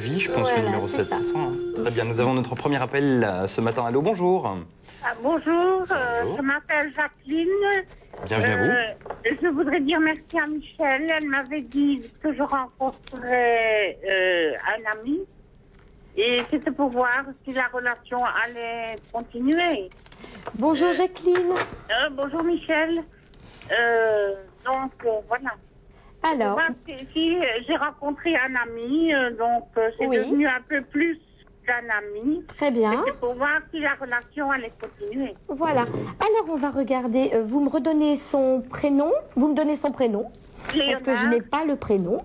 vie, je pense, Voilà, le numéro c'est 7. ça. Très bien, nous avons notre premier appel ce matin. Allô, bonjour. Bonjour, je m'appelle Jacqueline. Bienvenue à vous. Je voudrais dire merci à Michel. Elle m'avait dit que je rencontrerais un ami. Et c'était pour voir si la relation allait continuer. Bonjour Jacqueline. Bonjour Michel. Voilà. Alors, Voir si j'ai rencontré un ami, c'est Oui. devenu un peu plus qu'un ami. très bien. C'était pour voir si la relation allait continuer. Voilà. Alors, on va regarder. Vous me redonnez son prénom. Vous me donnez son prénom. Parce que je n'ai pas le prénom.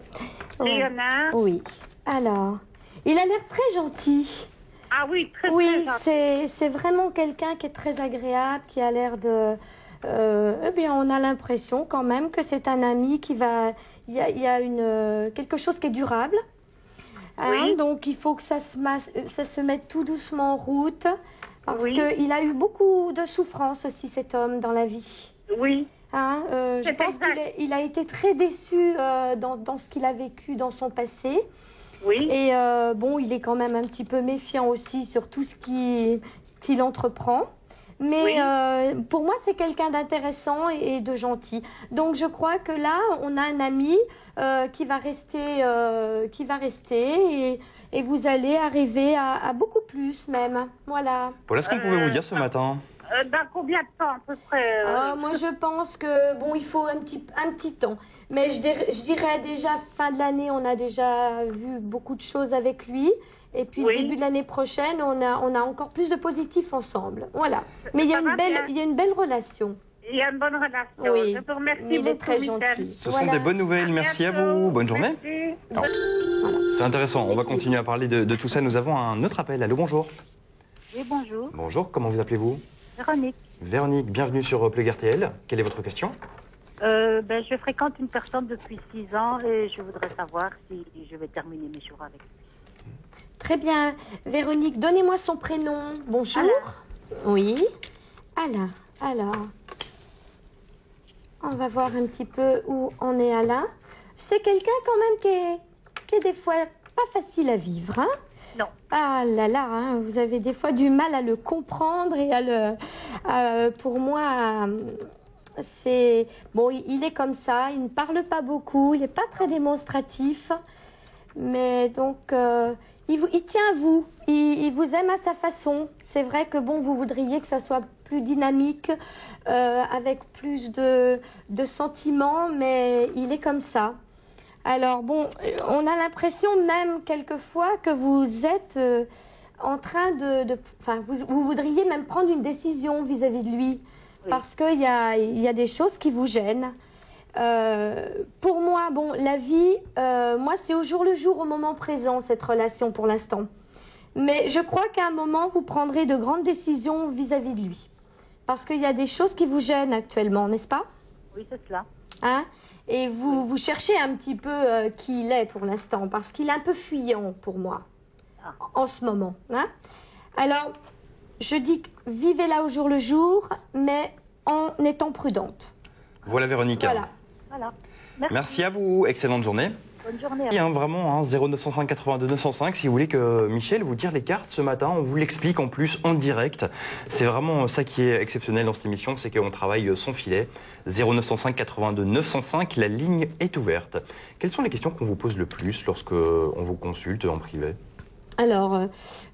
Léonard. Oui. Alors, il a l'air très gentil. Ah oui, très Oui, gentil. c'est vraiment quelqu'un qui est très agréable, qui a l'air de... eh bien, on a l'impression quand même que c'est un ami qui va... Il y a quelque chose qui est durable. Hein, Oui. donc, il faut que ça se mette tout doucement en route. Parce Oui. qu'il a eu beaucoup de souffrance aussi, cet homme, dans la vie. Oui. Hein, je C'est pense exact. qu'il a été très déçu dans ce qu'il a vécu dans son passé. Oui. Et bon, il est quand même un petit peu méfiant aussi sur tout ce qu'il entreprend. Mais Oui. pour moi, c'est quelqu'un d'intéressant et de gentil. Donc, je crois que là, on a un ami qui va rester, et vous allez arriver à beaucoup plus même. Voilà. Voilà ce qu'on pouvait vous dire ce matin. Dans combien de temps à peu près Moi, je pense que bon, il faut un petit temps. Mais je dirais déjà fin de l'année, on a déjà vu beaucoup de choses avec lui. Et puis Oui. début de l'année prochaine, on a encore plus de positifs ensemble. Voilà. Mais il y a Ça va bien. une belle relation. Il y a une bonne relation. Oui. Je vous remercie Il est beaucoup, très Michel. gentil. Ce Voilà. sont des bonnes nouvelles. Merci à vous. Bonne journée. Merci. Alors, c'est intéressant. On va continuer à parler de tout ça. Nous avons un autre appel. Allô, bonjour. Oui, bonjour. Bonjour, comment vous appelez-vous? Véronique. Véronique, bienvenue sur Plug RTL. Quelle est votre question? Je fréquente une personne depuis 6 ans et je voudrais savoir si je vais terminer mes jours avec lui. Très bien. Véronique, donnez-moi son prénom. Bonjour. Alain. Oui. Alain. Alors, on va voir un petit peu où on est Alain. C'est quelqu'un quand même qui est des fois pas facile à vivre, hein? Non. Ah là là, hein, vous avez des fois du mal à le comprendre et pour moi, c'est... Bon, il est comme ça, il ne parle pas beaucoup, il n'est pas très démonstratif, mais donc, il tient à vous, il vous aime à sa façon. C'est vrai que bon, vous voudriez que ça soit plus dynamique, avec plus de sentiments, mais il est comme ça. Alors bon, on a l'impression même quelquefois que vous êtes en train enfin, vous voudriez même prendre une décision vis-à-vis de lui, Oui. parce qu'il y a des choses qui vous gênent. Pour moi, bon, la vie, moi, c'est au jour le jour, au moment présent, cette relation pour l'instant. Mais je crois qu'à un moment, vous prendrez de grandes décisions vis-à-vis de lui. Parce qu'il y a des choses qui vous gênent actuellement, n'est-ce pas? Oui, c'est cela. Hein? Et vous cherchez un petit peu qui il est pour l'instant, parce qu'il est un peu fuyant pour moi, en ce moment. Hein? Alors, je dis vivez-la au jour le jour, mais en étant prudente. Voilà Véronique. Voilà. Voilà. Merci à vous. Excellente journée. Bonne journée. Et, vraiment, 0905 82 905, si vous voulez que Michel vous tire les cartes ce matin, on vous l'explique en plus en direct. C'est vraiment ça qui est exceptionnel dans cette émission, c'est qu'on travaille sans filet. 0905 82 905, la ligne est ouverte. Quelles sont les questions qu'on vous pose le plus lorsque on vous consulte en privé? Alors,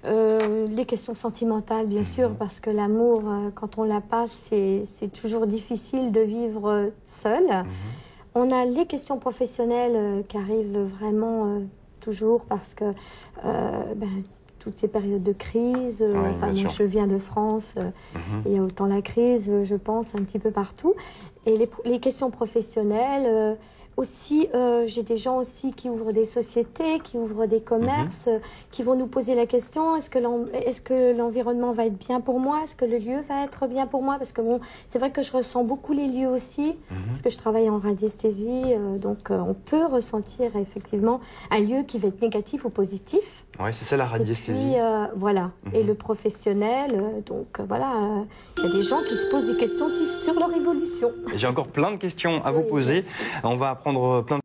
les questions sentimentales, bien sûr, parce que l'amour, quand on l'a pas, c'est toujours difficile de vivre seul. On a les questions professionnelles qui arrivent vraiment toujours parce que toutes ces périodes de crise, enfin, moi, je viens de France, il y a autant la crise, je pense, un petit peu partout. Et les questions professionnelles, aussi, j'ai des gens aussi qui ouvrent des sociétés, qui ouvrent des commerces, qui vont nous poser la question, est-ce que l'environnement va être bien pour moi? Est-ce que le lieu va être bien pour moi? Parce que bon, c'est vrai que je ressens beaucoup les lieux aussi, parce que je travaille en radiesthésie, donc on peut ressentir effectivement un lieu qui va être négatif ou positif. Oui, c'est ça la radiesthésie. Et puis, voilà. Et le professionnel, donc voilà, il y a des gens qui se posent des questions aussi sur leur évolution. J'ai encore plein de questions à vous poser. On va apprendre plein de